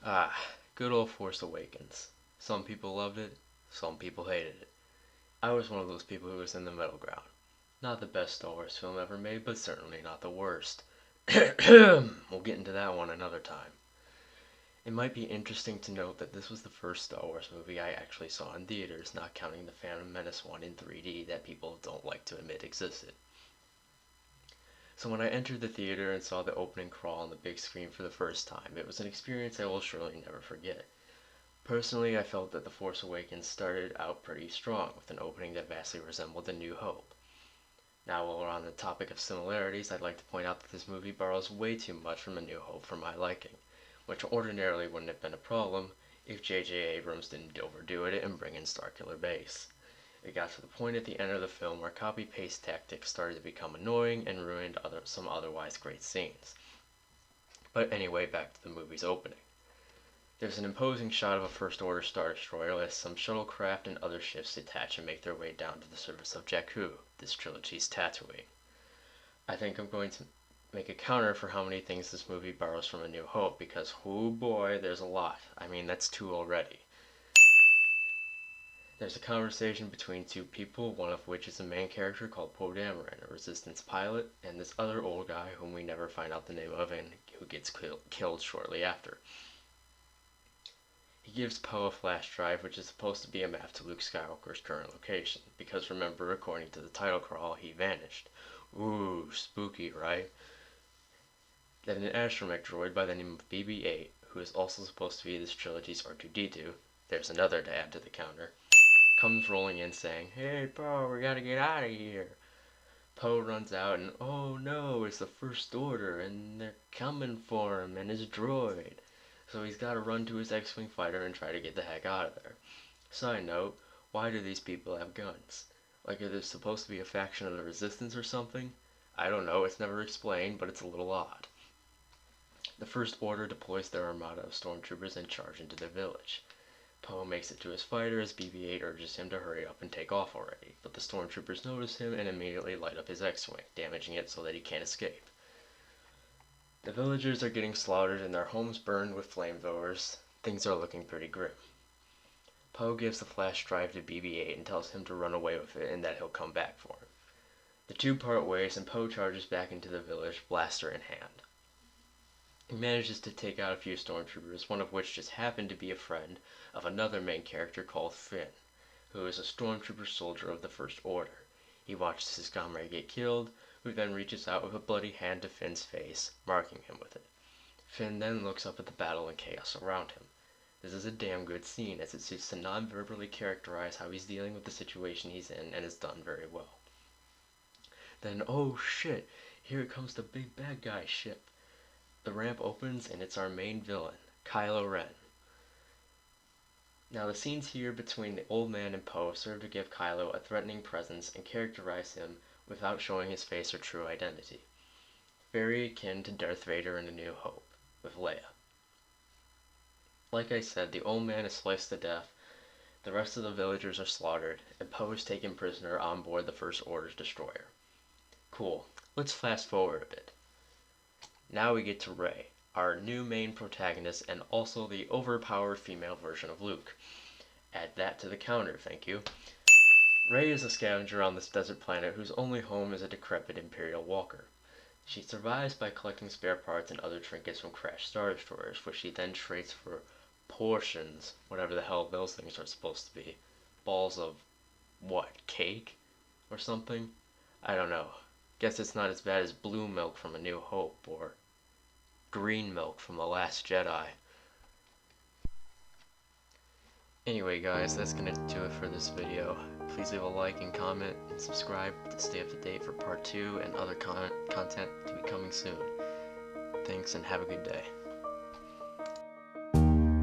Ah, good old Force Awakens. Some people loved it, some people hated it. I was one of those people who was in the middle ground. Not the best Star Wars film ever made, but certainly not the worst. We'll get into that one another time. It might be interesting to note that this was the first Star Wars movie I actually saw in theaters, not counting the Phantom Menace one in 3D that people don't like to admit existed. So when I entered the theater and saw the opening crawl on the big screen for the first time, it was an experience I will surely never forget. Personally, I felt that The Force Awakens started out pretty strong, with an opening that vastly resembled A New Hope. Now, while we're on the topic of similarities, I'd like to point out that this movie borrows way too much from A New Hope for my liking, which ordinarily wouldn't have been a problem if J.J. Abrams didn't overdo it and bring in Starkiller Base. It got to the point at the end of the film where copy-paste tactics started to become annoying and ruined some otherwise great scenes. But anyway, back to the movie's opening. There's an imposing shot of a First Order Star Destroyer as some shuttlecraft and other ships detach and make their way down to the surface of Jakku, this trilogy's Tatooine. I think I'm going to make a counter for how many things this movie borrows from A New Hope, because oh boy, there's a lot. I mean, that's two already. There's a conversation between two people, one of which is a main character called Poe Dameron, a Resistance pilot, and this other old guy whom we never find out the name of and who gets killed shortly after. He gives Poe a flash drive, which is supposed to be a map to Luke Skywalker's current location, because remember, according to the title crawl, he vanished. Ooh, spooky, right? Then an astromech droid by the name of BB-8, who is also supposed to be this trilogy's R2-D2, there's another to add to the counter, comes rolling in saying, "Hey Poe, we gotta get out of here." Poe runs out and oh no, it's the First Order and they're coming for him and his droid. So he's gotta run to his X-Wing fighter and try to get the heck out of there. Side note, why do these people have guns? Like, are they supposed to be a faction of the Resistance or something? I don't know, it's never explained, but it's a little odd. The First Order deploys their armada of stormtroopers and charge into the village. Poe makes it to his fighter as BB-8 urges him to hurry up and take off already, but the stormtroopers notice him and immediately light up his X-Wing, damaging it so that he can't escape. The villagers are getting slaughtered and their homes burned with flamethrowers. Things are looking pretty grim. Poe gives the flash drive to BB-8 and tells him to run away with it and that he'll come back for him. The two part ways and Poe charges back into the village, blaster in hand. He manages to take out a few stormtroopers, one of which just happened to be a friend of another main character called Finn, who is a stormtrooper soldier of the First Order. He watches his comrade get killed, who then reaches out with a bloody hand to Finn's face, marking him with it. Finn then looks up at the battle and chaos around him. This is a damn good scene, as it suits to non-verbally characterize how he's dealing with the situation he's in, and is done very well. Then, oh shit, here comes the big bad guy ship. The ramp opens and it's our main villain, Kylo Ren. Now the scenes here between the old man and Poe serve to give Kylo a threatening presence and characterize him without showing his face or true identity. Very akin to Darth Vader in A New Hope, with Leia. Like I said, the old man is sliced to death, the rest of the villagers are slaughtered, and Poe is taken prisoner on board the First Order's destroyer. Cool, let's fast forward a bit. Now we get to Rey, our new main protagonist and also the overpowered female version of Luke. Add that to the counter, thank you. Rey is a scavenger on this desert planet whose only home is a decrepit Imperial walker. She survives by collecting spare parts and other trinkets from crashed Star Destroyers, which she then trades for portions, whatever the hell those things are supposed to be. Balls of, what, cake? Or something? I don't know. Guess it's not as bad as blue milk from A New Hope, or green milk from The Last Jedi. Anyway guys, that's gonna do it for this video. Please leave a like and comment and subscribe to stay up to date for part 2 and other content to be coming soon. Thanks and have a good day.